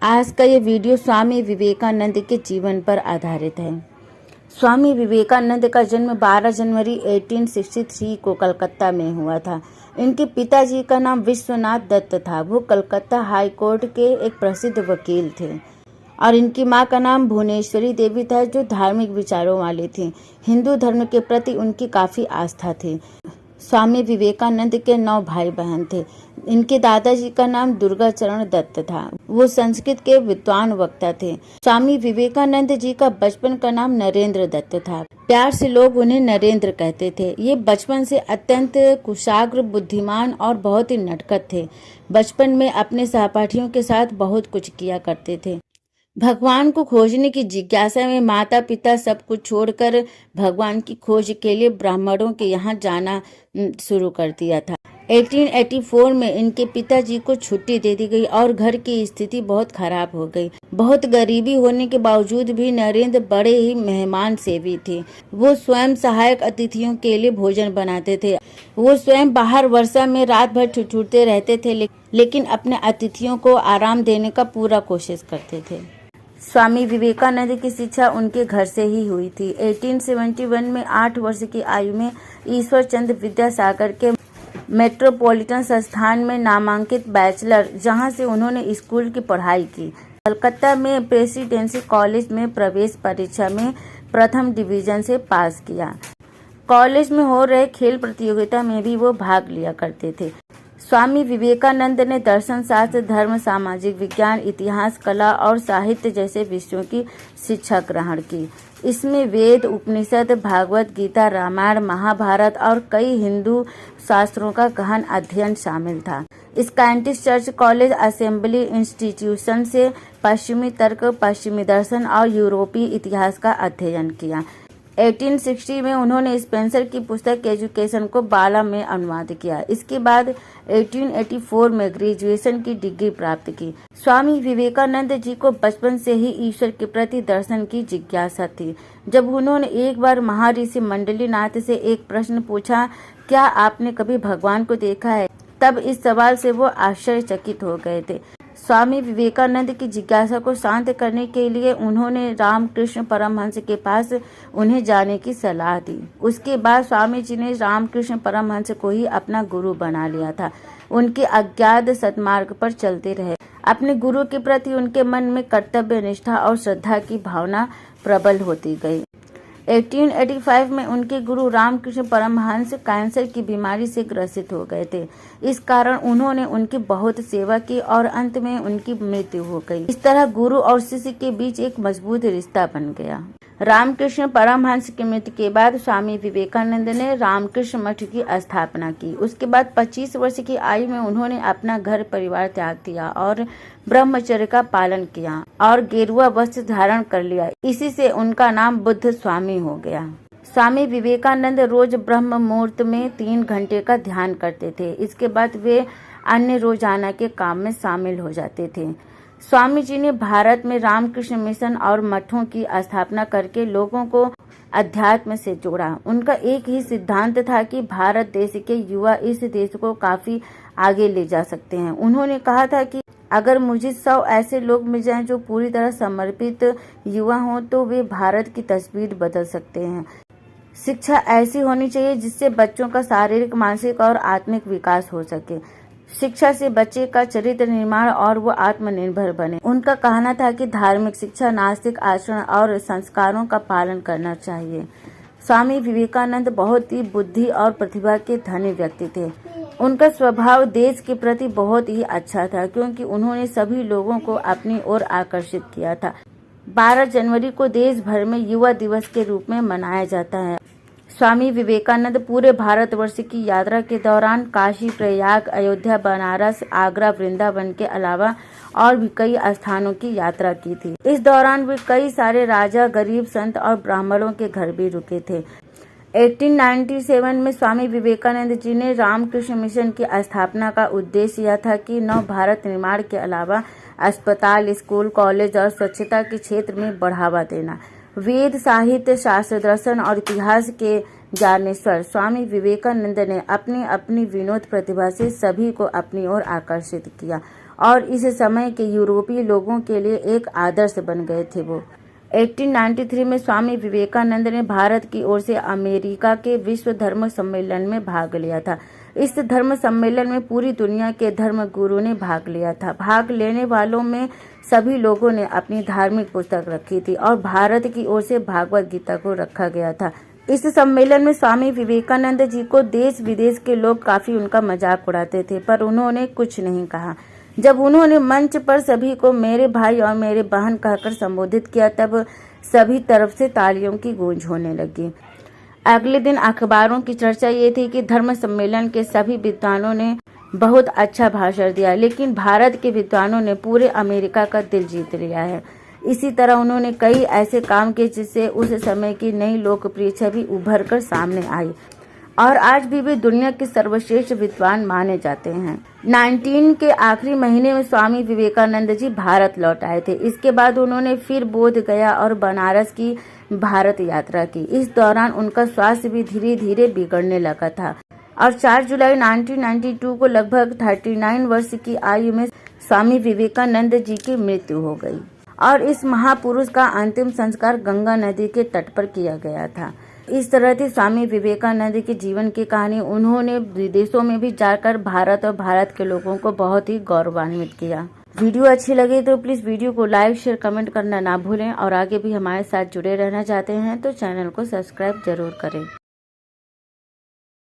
आज का ये वीडियो स्वामी विवेकानंद के जीवन पर आधारित है। स्वामी विवेकानंद का जन्म 12 जनवरी 1863 को कलकत्ता में हुआ था। इनके पिताजी का नाम विश्वनाथ दत्त था। वो कलकत्ता हाई कोर्ट के एक प्रसिद्ध वकील थे और इनकी मां का नाम भुवनेश्वरी देवी था, जो धार्मिक विचारों वाली थी। हिंदू धर्म के प्रति उनकी काफ़ी आस्था थी। स्वामी विवेकानंद के 9 भाई बहन थे। इनके दादाजी का नाम दुर्गाचरण दत्त था। वो संस्कृत के विद्वान वक्ता थे। स्वामी विवेकानंद जी का बचपन का नाम नरेंद्र दत्त था। प्यार से लोग उन्हें नरेंद्र कहते थे। ये बचपन से अत्यंत कुशाग्र, बुद्धिमान और बहुत ही नटखट थे। बचपन में अपने सहपाठियों के साथ बहुत कुछ किया करते थे। भगवान को खोजने की जिज्ञासा में माता पिता सब कुछ छोड़कर भगवान की खोज के लिए ब्राह्मणों के यहाँ जाना शुरू कर दिया था। 1884 में इनके पिताजी को छुट्टी दे दी गई और घर की स्थिति बहुत खराब हो गई। बहुत गरीबी होने के बावजूद भी नरेंद्र बड़े ही मेहमान सेवी थे। वो स्वयं सहायक अतिथियों के लिए भोजन बनाते थे। वो स्वयं बाहर वर्षा में रात भर ठिठुरते रहते थे, लेकिन अपने अतिथियों को आराम देने का पूरा कोशिश करते थे। स्वामी विवेकानंद की शिक्षा उनके घर से ही हुई थी। 1871 में 8 वर्ष की आयु में ईश्वर चंद्र विद्यासागर के मेट्रोपॉलिटन संस्थान में नामांकित बैचलर, जहां से उन्होंने स्कूल की पढ़ाई की। कलकत्ता में प्रेसिडेंसी कॉलेज में प्रवेश परीक्षा में प्रथम डिवीजन से पास किया। कॉलेज में हो रहे खेल प्रतियोगिता में भी वो भाग लिया करते थे। स्वामी विवेकानंद ने दर्शन शास्त्र, धर्म, सामाजिक विज्ञान, इतिहास, कला और साहित्य जैसे विषयों की शिक्षा ग्रहण की। इसमें वेद, उपनिषद, भागवत गीता, रामायण, महाभारत और कई हिंदू शास्त्रों का गहन अध्ययन शामिल था। Scottish church college assembly institution से पश्चिमी तर्क, पश्चिमी दर्शन और यूरोपीय इतिहास का अध्ययन किया। 1860 में उन्होंने स्पेंसर की पुस्तक एजुकेशन को बाला में अनुवाद किया। इसके बाद 1884 में ग्रेजुएशन की डिग्री प्राप्त की। स्वामी विवेकानंद जी को बचपन से ही ईश्वर के प्रति दर्शन की जिज्ञासा थी। जब उन्होंने एक बार महर्षि मंडलीनाथ से एक प्रश्न पूछा, क्या आपने कभी भगवान को देखा है? तब इस सवाल से वो आश्चर्यचकित हो गए थे। स्वामी विवेकानंद की जिज्ञासा को शांत करने के लिए उन्होंने रामकृष्ण परमहंस के पास उन्हें जाने की सलाह दी। उसके बाद स्वामी जी ने रामकृष्ण परमहंस को ही अपना गुरु बना लिया था। उनके अज्ञात सन्मार्ग पर चलते रहे। अपने गुरु के प्रति उनके मन में कर्तव्य निष्ठा और श्रद्धा की भावना प्रबल होती गई। 1885 में उनके गुरु रामकृष्ण परमहंस कैंसर की बीमारी से ग्रसित हो गए थे। इस कारण उन्होंने उनकी बहुत सेवा की और अंत में उनकी मृत्यु हो गई। इस तरह गुरु और शिष्य के बीच एक मजबूत रिश्ता बन गया। रामकृष्ण परमहंस की मृत्यु के बाद स्वामी विवेकानंद ने रामकृष्ण मठ की स्थापना की। उसके बाद 25 वर्ष की आयु में उन्होंने अपना घर परिवार त्याग दिया और ब्रह्मचर्य का पालन किया और गेरुआ वस्त्र धारण कर लिया। इसी से उनका नाम बुद्ध स्वामी हो गया। स्वामी विवेकानंद रोज ब्रह्म मुहूर्त में 3 घंटे का ध्यान करते थे। इसके बाद वे अन्य रोजाना के काम में शामिल हो जाते थे। स्वामी जी ने भारत में रामकृष्ण मिशन और मठों की स्थापना करके लोगों को अध्यात्म से जोड़ा। उनका एक ही सिद्धांत था कि भारत देश के युवा इस देश को काफी आगे ले जा सकते हैं। उन्होंने कहा था कि अगर मुझे 100 ऐसे लोग मिल जाएं जो पूरी तरह समर्पित युवा हों तो वे भारत की तस्वीर बदल सकते हैं। शिक्षा ऐसी होनी चाहिए जिससे बच्चों का शारीरिक, मानसिक और आत्मिक विकास हो सके। शिक्षा से बच्चे का चरित्र निर्माण और वो आत्मनिर्भर बने। उनका कहना था कि धार्मिक शिक्षा, नास्तिक आचरण और संस्कारों का पालन करना चाहिए। स्वामी विवेकानंद बहुत ही बुद्धि और प्रतिभा के धनी व्यक्ति थे। उनका स्वभाव देश के प्रति बहुत ही अच्छा था, क्योंकि उन्होंने सभी लोगों को अपनी ओर आकर्षित किया था। 12 जनवरी को देश भर में युवा दिवस के रूप में मनाया जाता है। स्वामी विवेकानंद पूरे भारतवर्ष की यात्रा के दौरान काशी, प्रयाग, अयोध्या, बनारस, आगरा, वृंदावन के अलावा और भी कई स्थानों की यात्रा की थी। इस दौरान वे कई सारे राजा, गरीब, संत और ब्राह्मणों के घर भी रुके थे। 1897 में स्वामी विवेकानंद जी ने रामकृष्ण मिशन की स्थापना का उद्देश्य यह था कि नव भारत निर्माण के अलावा अस्पताल, स्कूल, कॉलेज और स्वच्छता के क्षेत्र में बढ़ावा देना। वेद, साहित्य, शास्त्र, दर्शन और इतिहास के ज्ञानेश्वर स्वामी विवेकानंद ने अपनी विनोद प्रतिभा से सभी को अपनी ओर आकर्षित किया और इस समय के यूरोपीय लोगों के लिए एक आदर्श बन गए थे। वो 1893 में स्वामी विवेकानंद ने भारत की ओर से अमेरिका के विश्व धर्म सम्मेलन में भाग लिया था। इस धर्म सम्मेलन में पूरी दुनिया के धर्म गुरु ने भाग लिया था। भाग लेने वालों में सभी लोगों ने अपनी धार्मिक पुस्तक रखी थी और भारत की ओर से भागवत गीता को रखा गया था। इस सम्मेलन में स्वामी विवेकानंद जी को देश विदेश के लोग काफी उनका मजाक उड़ाते थे, पर उन्होंने कुछ नहीं कहा। जब उन्होंने मंच पर सभी को मेरे भाई और मेरे बहन कहकर संबोधित किया, तब सभी तरफ से तालियों की गूंज होने लगी। अगले दिन अखबारों की चर्चा ये थी कि धर्म सम्मेलन के सभी विद्वानों ने बहुत अच्छा भाषण दिया, लेकिन भारत के विद्वानों ने पूरे अमेरिका का दिल जीत लिया है। इसी तरह उन्होंने कई ऐसे काम किए जिससे उस समय की नई लोकप्रिय छवि उभर कर सामने आई और आज भी वे दुनिया के सर्वश्रेष्ठ विद्वान माने जाते हैं। 19 के आखिरी महीने में स्वामी विवेकानंद जी भारत लौट आए थे। इसके बाद उन्होंने फिर बोध गया और बनारस की भारत यात्रा की। इस दौरान उनका स्वास्थ्य भी धीरे धीरे बिगड़ने लगा था और 4 जुलाई 1992 को लगभग 39 वर्ष की आयु में स्वामी विवेकानंद जी की मृत्यु हो गई और इस महापुरुष का अंतिम संस्कार गंगा नदी के तट पर किया गया था। इस तरह थी स्वामी विवेकानंद के जीवन की कहानी। उन्होंने विदेशों में भी जाकर भारत और भारत के लोगों को बहुत ही गौरवान्वित किया। वीडियो अच्छी लगी तो प्लीज वीडियो को लाइक शेयर कमेंट करना ना भूलें और आगे भी हमारे साथ जुड़े रहना चाहते हैं तो चैनल को सब्सक्राइब जरूर करें।